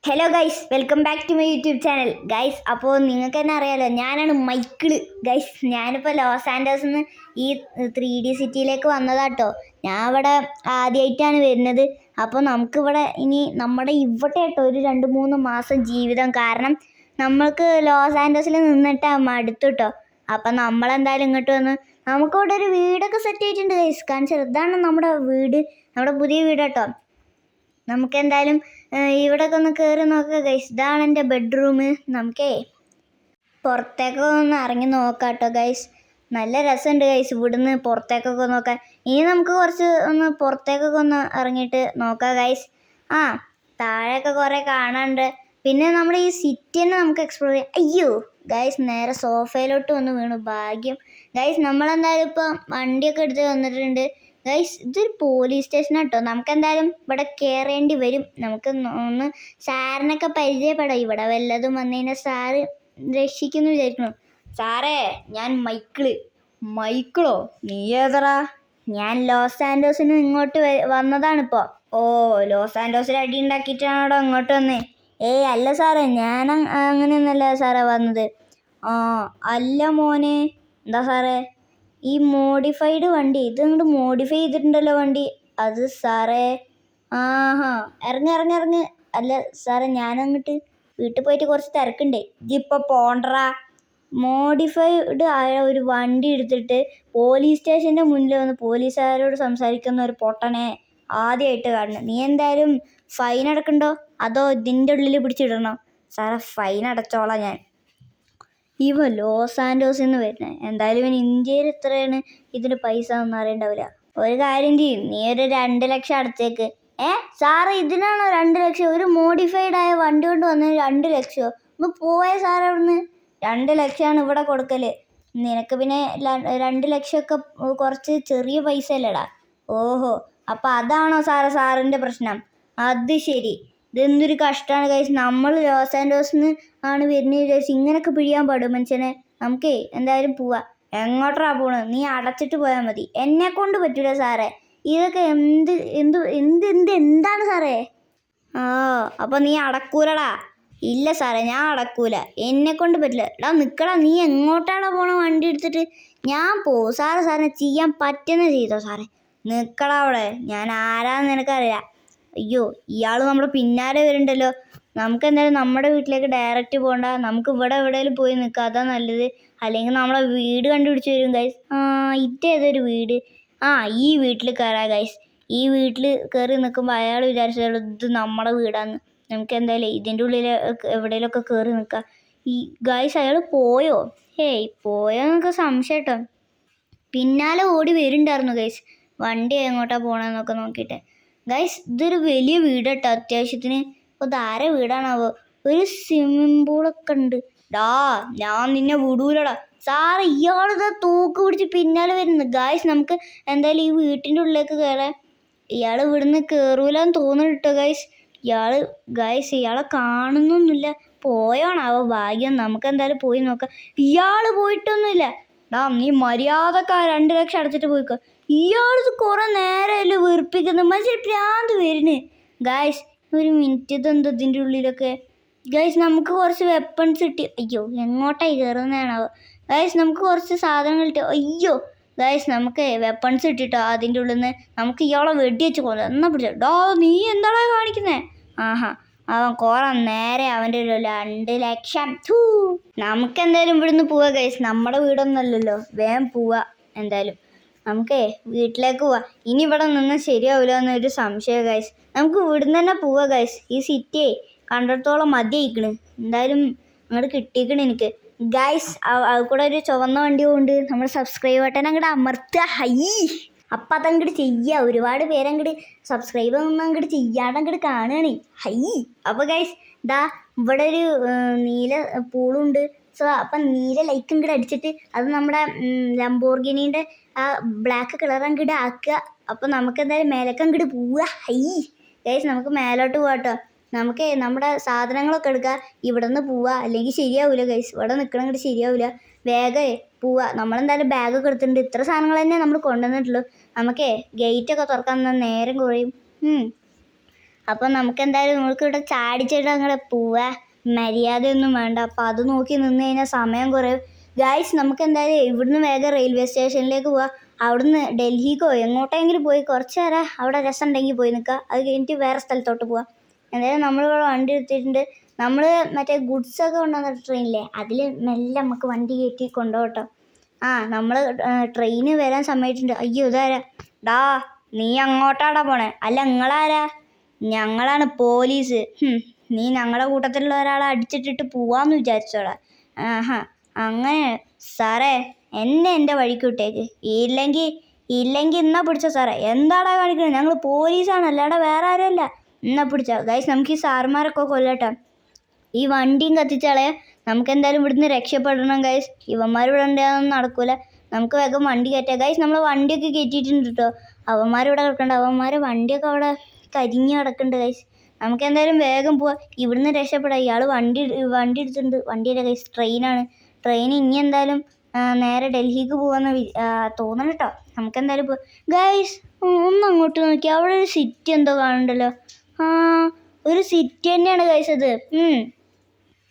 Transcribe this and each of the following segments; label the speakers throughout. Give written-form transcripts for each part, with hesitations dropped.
Speaker 1: Hello guys, welcome back to my YouTube channel. Guys, അപ്പോൾ നിങ്ങൾക്ക് തന്നെ അറിയാലോ, ഞാനാണ് മൈക്കിള്. ഗൈസ്, ഞാനിപ്പോൾ ലോസ് ആൻഡേഴ്സിൽ നിന്ന് ഈ 3D സിറ്റിയിലേക്ക് വന്നതാട്ടോ. ഞാൻ ഇവിടെ ആദ്യമായിട്ടാണ് വരുന്നത്. അപ്പോൾ നമുക്കിവിടെ ഇനി ഇവിടെ കേട്ടോ ഒരു 2-3 മാസം ജീവിതം. കാരണം നമ്മൾക്ക് ലോസ് ആൻഡേഴ്സിൽ നിന്നിട്ട് മടുത്തു കേട്ടോ. അപ്പം നമ്മളെന്തായാലും ഇങ്ങോട്ട് വന്ന് നമുക്കിവിടെ ഒരു വീടൊക്കെ സെറ്റ് ആയിട്ടുണ്ട് ഗൈസ്. കാരണം ചെറുതാണ് നമ്മുടെ വീട്, നമ്മുടെ പുതിയ വീട് കേട്ടോ. നമുക്കെന്തായാലും ഇവിടെയൊക്കെ ഒന്ന് കയറി നോക്കുക ഗൈസ്. ഇതാണ് എൻ്റെ ബെഡ്റൂം. നമുക്കേ പുറത്തേക്കൊക്കെ ഒന്ന് ഇറങ്ങി നോക്കാം കേട്ടോ ഗൈസ്. നല്ല രസമുണ്ട് ഗൈസ് ഇവിടുന്ന് പുറത്തേക്കൊക്കെ നോക്കാൻ. ഇനി നമുക്ക് കുറച്ച് ഒന്ന് പുറത്തേക്കൊക്കെ ഒന്ന് ഇറങ്ങിയിട്ട് നോക്കാം ഗൈസ്. താഴെയൊക്കെ കുറേ കാണാനുണ്ട്. പിന്നെ നമ്മുടെ ഈ സിറ്റി തന്നെ നമുക്ക് എക്സ്പ്ലോർ ചെയ്യാം. അയ്യോ ഗൈസ്, നേരെ സോഫയിലോട്ട് വന്ന് വീണു. ഭാഗ്യം ഗൈസ്. നമ്മളെന്തായാലും ഇപ്പം വണ്ടിയൊക്കെ എടുത്ത് വന്നിട്ടുണ്ട് ഗൈസ്. ഇതൊരു പോലീസ് സ്റ്റേഷൻ കേട്ടോ. നമുക്കെന്തായാലും ഇവിടെ കയറേണ്ടി വരും. നമുക്ക് ഒന്ന് സാറിനൊക്കെ പരിചയപ്പെടാം. ഇവിടെ വല്ലതും വന്നു കഴിഞ്ഞാൽ സാറ് രക്ഷിക്കുന്നു വിചാരിക്കണം. സാറേ, ഞാൻ മൈക്കിളോ? നീ ഏതറാ? ഞാൻ ലോസ് ആൻഡേഴ്സിന് ഇങ്ങോട്ട് വന്നതാണിപ്പോൾ. ഓ, ലോസ് ആൻഡേഴ്സിൽ അടി ഉണ്ടാക്കിയിട്ടാണോ ഇങ്ങോട്ട് വന്നേ? അല്ല സാറേ, ഞാൻ അങ്ങനെയൊന്നല്ല സാറേ വന്നത്. അല്ല മോനെ. എന്താ സാറേ? ഈ മോഡിഫൈഡ് വണ്ടി ഇത് അങ്ങോട്ട് മോഡിഫൈ ചെയ്തിട്ടുണ്ടല്ലോ വണ്ടി. അത് സാറേ, ഇറങ്ങ്. അല്ല സാറേ, ഞാനങ്ങോട്ട് വീട്ടിൽ പോയിട്ട് കുറച്ച് തിരക്കുണ്ടേ. ഇതിപ്പോൾ പോണ്ടറാ. മോഡിഫൈഡ് ആയ ഒരു വണ്ടി എടുത്തിട്ട് പോലീസ് സ്റ്റേഷൻ്റെ മുന്നിൽ വന്ന് പോലീസുകാരോട് സംസാരിക്കുന്ന ഒരു പൊട്ടനെ ആദ്യമായിട്ട് കാണുന്നത്. നീ എന്തായാലും ഫൈൻ അടക്കണ്ടോ അതോ ഇതിൻ്റെ ഉള്ളിൽ പിടിച്ചിടണോ? സാറേ, ഫൈൻ അടച്ചോളാം ഞാൻ. ഇവൻ ലോസ് ആൻഡേഴ്സിൽ നിന്ന് വരുന്നത്. എന്തായാലും ഇവൻ ഇന്ത്യയിൽ എത്രയാണ് ഇതിന് പൈസ ഒന്നും അറിയണ്ടാവില്ല. ഒരു കാര്യം ചെയ്യും, നീ ഒരു 2 ലക്ഷം അടച്ചേക്ക്. സാറ് ഇതിനാണോ 2 ലക്ഷം? ഒരു മോഡിഫൈഡ് ആയ വണ്ടി കൊണ്ട് വന്നതിന് 2 ലക്ഷമോ? ഒന്ന് പോയ സാറേ അവിടുന്ന്. 2 ലക്ഷമാണ് ഇവിടെ കൊടുക്കല്. നിനക്ക് പിന്നെ 2 ലക്ഷമൊക്കെ കുറച്ച് ചെറിയ പൈസ അല്ലേടാ. ഓഹോ, അപ്പം അതാണോ സാറിൻ്റെ പ്രശ്നം? അത് ശരി. ഇതെന്തൊരു കഷ്ടമാണ് ഗൈസ്. നമ്മൾ ലോസ് ആൻഡേഴ്സിൽ നിന്ന് ആണ് വരുന്നത് വിചാരിച്ച് ഇങ്ങനെയൊക്കെ പിഴിയാൻ പാടും മനുഷ്യനെ. നമുക്കേ എന്തായാലും പോവാം. എങ്ങോട്ടാ പോണത്? നീ അടച്ചിട്ട് പോയാൽ മതി. എന്നെ കൊണ്ട് പറ്റൂല സാറേ. ഇതൊക്കെ എന്താണ് സാറേ? അപ്പോൾ നീ അടക്കൂലടാ? ഇല്ല സാറേ, ഞാൻ അടക്കൂല. എന്നെ കൊണ്ട് പറ്റില്ല. നിൽക്കടാ. നീ എങ്ങോട്ടാണോ പോണ വണ്ടി എടുത്തിട്ട്? ഞാൻ പോവും സാറിനെ ചെയ്യാൻ പറ്റുന്ന ചെയ്തോ സാറേ. നിൽക്കടാ അവിടെ. ഞാൻ ആരാന്ന് നിനക്കറിയാം. അയ്യോ, ഇയാൾ നമ്മുടെ പിന്നാലെ വരുന്നുണ്ടല്ലോ. നമുക്ക് എന്തായാലും നമ്മുടെ വീട്ടിലേക്ക് ഡയറക്റ്റ് പോകണ്ട. നമുക്ക് ഇവിടെ എവിടെയെങ്കിലും പോയി നിൽക്കാം, അതാ നല്ലത്. അല്ലെങ്കിൽ നമ്മളെ വീട് കണ്ടുപിടിച്ച് വരും ഗൈസ്. ഇതേതൊരു വീട്? ഈ വീട്ടിൽ കയറാം ഗൈസ്. ഈ വീട്ടിൽ കയറി നിൽക്കുമ്പോൾ അയാൾ വിചാരിച്ചത് ഇത് നമ്മുടെ വീടാന്ന്. നമുക്ക് എന്തായാലും ഇതിൻ്റെ ഉള്ളിൽ എവിടെയെങ്കിലുമൊക്കെ കയറി നിൽക്കാം. ഈ ഗൈസ്, അയാൾ പോയോ? പോയോന്നൊക്കെ സംശയം കേട്ടോ. പിന്നാലെ ഓടി വരുന്നുണ്ടായിരുന്നു ഗൈസ്. വണ്ടി എങ്ങോട്ടാണ് പോകണമെന്നൊക്കെ നോക്കിയിട്ട്. ഗൈസ്, ഇതൊരു വലിയ വീട് കേട്ടോ അത്യാവശ്യത്തിന്. അപ്പോൾ ധാര വീടാണാവോ? ഒരു സ്വിമ്മിംഗ് പൂളൊക്കെ ഉണ്ട്. ഞാൻ നിന്നെ വിടൂലടാ. സാറ്, ഇയാളിതാ തൂക്ക് പിടിച്ച് പിന്നാലെ വരുന്നത്. ഗൈസ്, നമുക്ക് എന്തായാലും ഈ വീട്ടിൻ്റെ ഉള്ളിലേക്ക് കയറാം. ഇയാൾ ഇവിടുന്ന് കയറൂലെന്ന് തോന്നുന്നു കേട്ടോ ഗൈസ്. ഇയാളെ കാണുന്നൊന്നുമില്ല. പോയോണാവോ? ഭാഗ്യം. നമുക്ക് എന്തായാലും പോയി നോക്കാം. ഇയാൾ പോയിട്ടൊന്നുമില്ല. നീ മര്യാദക്കാ 2 ലക്ഷം അടച്ചിട്ട് പോയിക്കോ. ഇയാളിത് കുറേ നേരമല്ലേ വെറുപ്പിക്കുന്നത്. മനുഷ്യർ ഭ്രാന്ത് വരുന്നു. ഗൈസ്, ഒരു മിനിറ്റ്. ഇതെന്തോ ഇതിൻ്റെ ഉള്ളിലൊക്കെ? ഗൈസ്, നമുക്ക് കുറച്ച് വെപ്പൺസ് കിട്ടി. അയ്യോ, എങ്ങോട്ടായി കയറുന്നതാണാവോ? ഗൈസ്, നമുക്ക് കുറച്ച് സാധനങ്ങൾ കിട്ടി. അയ്യോ ഗൈസ്, നമുക്ക് വെപ്പൺസ് കിട്ടിട്ടോ അതിൻ്റെ ഉള്ളിൽ നിന്ന്. നമുക്ക് ഇയാളെ വെടി വെച്ച് കൊല്ലാം. എന്നാ പിടിച്ചോ. നീ എന്താടാ കാണിക്കുന്നേ? അവൻ കുറേ നേരെ അവൻ്റെ ഒരു 2 ലക്ഷം. നമുക്കെന്തായാലും ഇവിടുന്ന് പോവാ ഗൈസ്. നമ്മുടെ വീടൊന്നുമല്ലല്ലോ. വേഗം പോവാ. എന്തായാലും നമുക്കേ വീട്ടിലേക്ക് പോവാം. ഇനി ഇവിടെ നിന്ന് ശരിയാവില്ല എന്നൊരു സംശയം ഗൈസ്. നമുക്ക് ഇവിടുന്ന് തന്നെ പോവാ ഗൈസ്. ഈ സിറ്റിയെ കണ്ടിടത്തോളം മതിയായിക്കണ്. എന്തായാലും അങ്ങോട്ട് കിട്ടിയിക്കണ് എനിക്ക് ഗൈസ്. അത് കൂടെ ഒരു ചുവന്ന വണ്ടി കൊണ്ട് നമ്മൾ സബ്സ്ക്രൈബ് ബട്ടൺ അങ്ങോട്ട് അമർത്തുക. അപ്പം അതങ്ങോട്ട് ചെയ്യുക. ഒരുപാട് പേരങ്ങോട്ട് സബ്സ്ക്രൈബ് ഒന്നും അങ്ങോട്ട് ചെയ്യാണ്ട് അങ്ങോട്ട് കാണുകയാണ്. അപ്പോൾ ഗൈസ്, ഇവിടെ ഒരു നീല പൂളുണ്ട്. അപ്പം നീല ലൈറ്റ് ഇങ്ങോട്ട് അടിച്ചിട്ട് അത് നമ്മുടെ ലംബോർഗിനീൻ്റെ ബ്ലാക്ക് കളർ അങ്ങോട്ട് ആക്കുക. അപ്പം നമുക്ക് എന്തായാലും മേലേക്ക് അങ്ങോട്ട് പോവുക. ഗൈസ്, നമുക്ക് മേലോട്ട് പോകാട്ടോ. നമുക്ക് നമ്മുടെ സാധനങ്ങളൊക്കെ എടുക്കുക. ഇവിടെ നിന്ന് പോവുക. അല്ലെങ്കിൽ ശരിയാവില്ല ഗൈസ്. ഇവിടെ നിൽക്കണം അങ്ങോട്ട് ശരിയാവില്ല. വേഗം പോവുക. നമ്മളെന്തായാലും ബാഗൊക്കെ എടുത്തിട്ടുണ്ട്. ഇത്ര സാധനങ്ങൾ തന്നെ നമ്മൾ കൊണ്ടുവന്നിട്ടുള്ളൂ. നമുക്കേ ഗേറ്റൊക്കെ തുറക്കാൻ നേരം കുറയും. അപ്പം നമുക്ക് എന്തായാലും നമുക്ക് ഇവിടെ ചാടിച്ചിട്ട് അങ്ങോട്ട് പോവാ, മര്യാദയൊന്നും വേണ്ട. അപ്പം അത് നോക്കി നിന്ന് കഴിഞ്ഞാൽ സമയം കുറയും. ഗൈസ് നമുക്ക് എന്തായാലും ഇവിടുന്ന് വേഗം റെയിൽവേ സ്റ്റേഷനിലേക്ക് പോവാം. അവിടുന്ന് ഡൽഹിക്കോ എങ്ങോട്ടെങ്കിലും പോയി കുറച്ച് നേരം അവിടെ രസം ഉണ്ടെങ്കിൽ പോയി നിൽക്കുക. അത് കഴിഞ്ഞിട്ട് വേറെ സ്ഥലത്തോട്ട് പോവാം. എന്തായാലും നമ്മളിവിടെ വണ്ടി എടുത്തിട്ടുണ്ട്. നമ്മൾ മറ്റേ ഗുഡ്സൊക്കെ കൊണ്ടുവന്ന ട്രെയിനില്ലേ, അതിൽ മെല്ലെ നമുക്ക് വണ്ടി കയറ്റി കൊണ്ടുപോകട്ടോ. നമ്മൾ ട്രെയിന് വരാൻ സമയത്തുണ്ട്. അയ്യോ ഇതാരാ? ഡാ നീ അങ്ങോട്ടാടാ പോണേ? അല്ല നിങ്ങളാരാ? ഞങ്ങളാണ് പോലീസ്. നീ ഞങ്ങളുടെ കൂട്ടത്തിലുള്ള ഒരാളെ അടിച്ചിട്ടിട്ട് പോവാന്ന് വിചാരിച്ചോടാ? അങ്ങനെ സാറേ എന്നെ എൻ്റെ വഴിക്ക് വിട്ടേക്ക്. ഇല്ലെങ്കിൽ എന്നാ പിടിച്ചോ സാറേ. എന്താടാ കാണിക്കണേ? ഞങ്ങൾ പോലീസാണ്, അല്ലാടെ വേറെ ആരുമല്ല. എന്നാ പിടിച്ചോ. ഗൈസ് നമുക്ക് ഈ സാറുമാരൊക്കെ കൊല്ലട്ടോ. ഈ വണ്ടിയും കത്തിച്ചാളെ. നമുക്ക് എന്തായാലും ഇവിടുന്ന് രക്ഷപ്പെടണം ഗൈസ്. ഇവന്മാരിവിടെ ഉണ്ടാകുന്ന നടക്കൂല. നമുക്ക് വേഗം വണ്ടി കയറ്റാം ഗൈസ്. നമ്മൾ വണ്ടിയൊക്കെ കയറ്റിയിട്ടുണ്ട് കേട്ടോ. അവന്മാരിവിടെ കിടക്കണ്ട. അവന്മാരെ വണ്ടിയൊക്കെ അവിടെ കരിഞ്ഞ് കിടക്കുന്നുണ്ട് ഗൈസ്. നമുക്ക് എന്തായാലും വേഗം പോവാം, ഇവിടുന്ന് രക്ഷപ്പെടാം. ഇയാൾ വണ്ടി എടുത്തിട്ടുണ്ട്. വണ്ടിയുടെ ഗൈസ് ട്രെയിനാണ്. ട്രെയിൻ ഇനി എന്തായാലും നേരെ ഡൽഹിക്ക് പോകാമെന്ന് തോന്നണം കേട്ടോ. നമുക്ക് എന്തായാലും പോവാം ഗൈസ്. ഒന്ന് അങ്ങോട്ട് നോക്കി, അവിടെ ഒരു സിറ്റി എന്തോ കാണുന്നുണ്ടല്ലോ. ഒരു സിറ്റി തന്നെയാണ് ഗൈസ് അത്.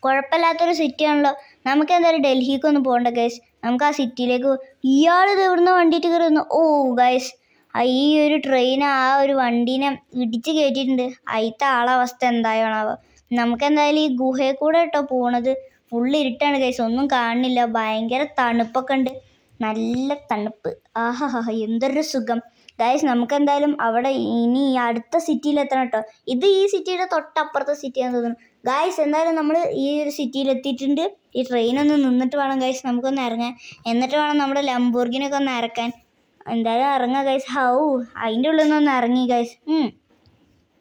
Speaker 1: കുഴപ്പമില്ലാത്തൊരു സിറ്റിയാണല്ലോ. നമുക്ക് എന്തായാലും ഡൽഹിക്ക് ഒന്ന് പോകണ്ട ഗൈസ്. നമുക്ക് ആ സിറ്റിയിലേക്ക് ഇയാളിത് ഇവിടുന്ന് വണ്ടിയിട്ട് കയറുന്നു. ഓ ഗൈസ്, ഈ ഒരു ട്രെയിൻ ആ ഒരു വണ്ടീനെ ഇടിച്ച് കയറ്റിയിട്ടുണ്ട്. അതിലത്തെ ആളവസ്ഥ എന്തായാണാവോ. നമുക്ക് എന്തായാലും ഈ ഗുഹയിൽ കൂടെ കേട്ടോ പോണത്. ഫുള്ള് ഇരുട്ടാണ് ഗൈസ്, ഒന്നും കാണുന്നില്ല. ഭയങ്കര തണുപ്പൊക്കെ ഉണ്ട്, നല്ല തണുപ്പ്. എന്തൊരു സുഖം ഗൈസ്. നമുക്ക് എന്തായാലും അവിടെ ഇനി അടുത്ത സിറ്റിയിൽ എത്തണം കേട്ടോ. ഇത് ഈ സിറ്റിയുടെ തൊട്ടപ്പുറത്തെ സിറ്റിയാണെന്ന് തോന്നുന്നു ഗൈസ്. എന്തായാലും നമ്മൾ ഈ ഒരു സിറ്റിയിൽ എത്തിയിട്ടുണ്ട്. ഈ ട്രെയിനൊന്ന് നിന്നിട്ട് വേണം ഗൈസ് നമുക്കൊന്ന് ഇറങ്ങാൻ. എന്നിട്ട് വേണം നമ്മുടെ ലംബോർഗിനൊക്കെ ഒന്ന് ഇറക്കാൻ. എന്തായാലും ഇറങ്ങാം ഗൈസ്. അതിൻ്റെ ഉള്ളിൽ നിന്നൊന്ന് ഇറങ്ങി ഗൈസ്.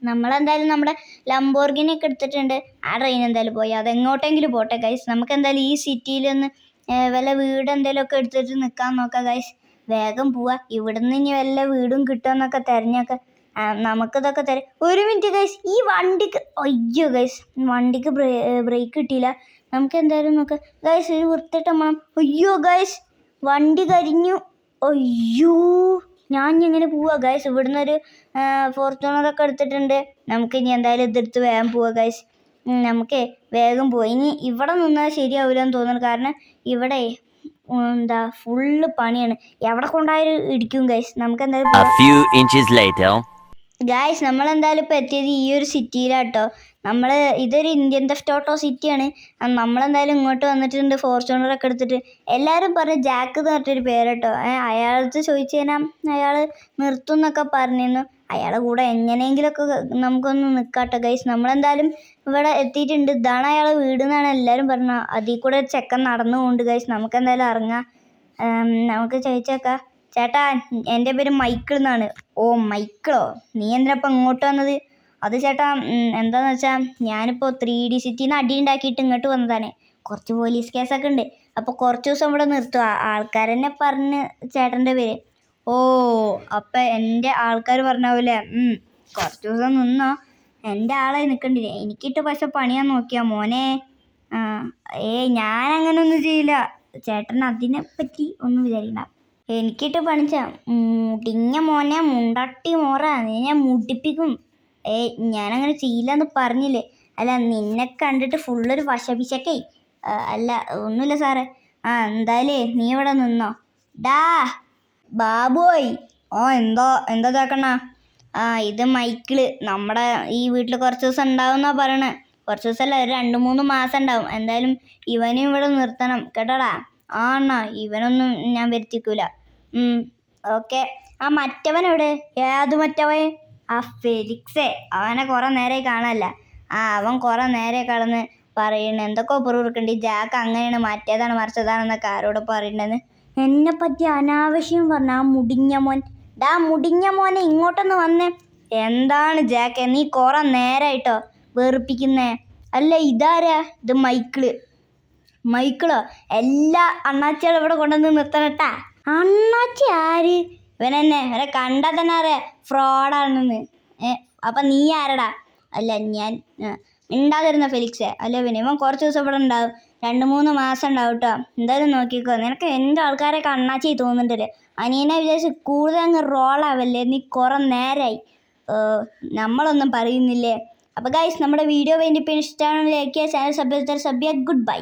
Speaker 1: നമ്മളെന്തായാലും നമ്മുടെ ലംബോർഗിനിയൊക്കെ എടുത്തിട്ടുണ്ട്. ആ ട്രെയിൻ എന്തായാലും പോയി, അതെങ്ങോട്ടെങ്കിലും പോട്ടെ ഗൈസ്. നമുക്ക് എന്തായാലും ഈ സിറ്റിയിലൊന്ന് വല്ല വീട് എന്തെങ്കിലുമൊക്കെ എടുത്തിട്ട് നിൽക്കാൻ നോക്കാം ഗൈസ്. വേഗം പോവാ. ഇവിടുന്ന് ഇനി വല്ല വീടും കിട്ടുമെന്നൊക്കെ തിരഞ്ഞൊക്കെ നമുക്കിതൊക്കെ തരാം. ഒരു മിനിറ്റ് ഗൈസ്, ഈ വണ്ടിക്ക് അയ്യോ ഗൈസ്, വണ്ടിക്ക് ബ്രേക്ക് കിട്ടിയില്ല. നമുക്ക് എന്തായാലും നോക്കാം ഗൈസ്. ഒരു വൃത്തിയിട്ട മണം. അയ്യോ ഗൈസ്, വണ്ടി കരിഞ്ഞു. അയ്യോ, ഞാൻ എങ്ങനെ പോവാ ഗൈസ്? ഇവിടുന്ന് ഒരു ഫോർച്യൂണറൊക്കെ എടുത്തിട്ടുണ്ട്. നമുക്ക് ഇനി എന്തായാലും ഇതെടുത്ത് വേഗം പോവാ ഗൈസ്. നമുക്ക് വേഗം പോവാം. ഇനി ഇവിടെ നിന്നാൽ ശരിയാവില്ലെന്ന് തോന്നുന്നു. കാരണം ഇവിടെ എന്താ ഫുള്ള് പണിയാണ്. എവിടെ കൊണ്ടായാലും ഇടിക്കും ഗൈസ്. നമുക്ക് എന്തായാലും ഗൈസ് നമ്മളെന്തായാലും ഇപ്പോൾ എത്തിയത് ഈ ഒരു സിറ്റിയിലാട്ടോ. ഇതൊരു ഇന്ത്യൻ തെഫ്റ്റ് ഓട്ടോ സിറ്റിയാണ്. നമ്മളെന്തായാലും ഇങ്ങോട്ട് വന്നിട്ടുണ്ട് ഫോർച്യൂണറൊക്കെ എടുത്തിട്ട്. എല്ലാവരും പറഞ്ഞ് ജാക്ക് എന്ന് പറഞ്ഞിട്ടൊരു പേര് കേട്ടോ. അയാളടുത്ത് ചോദിച്ചു കഴിഞ്ഞാൽ അയാൾ നിർത്തും എന്നൊക്കെ പറഞ്ഞിരുന്നു. അയാളുടെ കൂടെ എങ്ങനെയെങ്കിലുമൊക്കെ നമുക്കൊന്ന് നിൽക്കാട്ടോ ഗൈസ്. നമ്മളെന്തായാലും ഇവിടെ എത്തിയിട്ടുണ്ട്. ഇതാണ് അയാളെ വീട് എന്നാണ് എല്ലാവരും പറഞ്ഞത്. അതിൽ കൂടെ ചെക്കൻ നടന്നു പോകുന്നുണ്ട് ഗൈസ്. നമുക്കെന്തായാലും ഇറങ്ങാം. നമുക്ക് ചോദിച്ചേക്കാം. ചേട്ടാ എൻ്റെ പേര് മൈക്കിൾ എന്നാണ്. ഓ മൈക്കിളോ, നീ എന്തിനാ ഇപ്പം ഇങ്ങോട്ട് വന്നത്? അത് ചേട്ടാ എന്താണെന്ന് വെച്ചാൽ ഞാനിപ്പോൾ 3D സിറ്റിയിൽ നിന്ന് അടി ഉണ്ടാക്കിയിട്ട് ഇങ്ങോട്ട് വന്നതാണ്. കുറച്ച് പോലീസ് കേസൊക്കെ ഉണ്ട്. അപ്പോൾ കുറച്ച് ദിവസം ഇവിടെ നിർത്തുക. ആൾക്കാരെന്നെ പറഞ്ഞ് ചേട്ടൻ്റെ പേര്. ഓ അപ്പം എൻ്റെ ആൾക്കാർ പറഞ്ഞാവൂലേ? കുറച്ച് ദിവസം നിന്നോ. എൻ്റെ ആളെ നിൽക്കണ്ടില്ലേ? എനിക്കിട്ട് പക്ഷെ പണിയാൻ നോക്കിയാ മോനെ. ഞാനങ്ങനെ ഒന്നും ചെയ്യില്ല. ചേട്ടൻ അതിനെപ്പറ്റി ഒന്നും വിചാരിക്കണ്ട. എനിക്കിട്ട് പണിച്ച മുടിഞ്ഞ മോനെ, മുണ്ടട്ടി മോറ, നീ ഞാൻ മുടിപ്പിക്കും. ഞാനങ്ങനെ ചെയ്യില്ലെന്ന് പറഞ്ഞില്ലേ? അല്ല നിന്നെ കണ്ടിട്ട് ഫുള്ളൊരു വശപിശക്കേ. അല്ല ഒന്നുമില്ല സാറേ. എന്തായാലേ നീ ഇവിടെ നിന്നോ. ഡാ ബാബുപോയി. എന്താ ഇതാക്കണ? ഇത് മൈക്കിള്. നമ്മുടെ ഈ വീട്ടിൽ കുറച്ച് ദിവസം ഉണ്ടാവുമെന്നാ പറയണേ. കുറച്ച് ദിവസമല്ല, ഒരു 2-3 മാസം ഉണ്ടാവും. എന്തായാലും ഇവനും ഇവിടെ നിർത്തണം കേട്ടോടാ. അണ്ണാ ഇവനൊന്നും ഞാൻ വരുത്തിക്കൂല. ഓക്കെ. മറ്റവൻ എവിടെ? ഏത് മറ്റവൻ? ഫെലിക്സേ. അവനെ കുറേ നേരമായി കാണാനല്ല. അവൻ കുറേ നേരെ കടന്ന് പറയുന്നു എന്തൊക്കെ പുറകുറുക്കുണ്ട്. ജാക്ക് അങ്ങനെയാണ്, മറ്റേതാണ്, മറിച്ചതാണെന്നൊക്കെ ആരോട് പറയണ്ടെന്ന്. എന്നെ പറ്റി അനാവശ്യം പറഞ്ഞ ആ മുടിഞ്ഞ മോൻ. ഡാ മുടിഞ്ഞ മോനെ ഇങ്ങോട്ടൊന്ന് വന്നേ. എന്താണ് ജാക്ക്, നീ കുറേ നേരമായിട്ടോ വെറുപ്പിക്കുന്നേ? അല്ല ഇതാരാ? ഇത് മൈക്കിളോ? എല്ലാ അണ്ണാച്ചികളും ഇവിടെ കൊണ്ടുവന്ന് നിർത്തണട്ടാ. അണ്ണാച്ചി ആര്? ഇവനെ കണ്ടാൽ തന്നെ അറിയാം ഫ്രോഡാണെന്ന്. അപ്പം നീ ആരടാ? അല്ല ഞാൻ ഉണ്ടാതിരുന്ന ഫെലിക്സേ. അല്ല ഇവൻ കുറച്ച് ദിവസം ഇവിടെ ഉണ്ടാവും, 2-3 മാസം ഉണ്ടാവും കേട്ടോ. എന്തായാലും നോക്കിക്കോ. നിനക്ക് എൻ്റെ ആൾക്കാരൊക്കെ അണ്ണാച്ചി തോന്നുന്നുണ്ടല്ലേ? അനിയനെ വിചാരിച്ച് കൂടുതൽ അങ്ങ് റോളാവല്ലേ. നീ കുറേ നേരമായി നമ്മളൊന്നും പറയുന്നില്ലേ? അപ്പോൾ ഗൈസ് നമ്മുടെ വീഡിയോ വേണ്ടി ഇഷ്ടമാണ് ലൈക്ക് ചെയ്യുക, ചാനൽ സബ്സ്ക്രൈബ് ഗുഡ് ബൈ.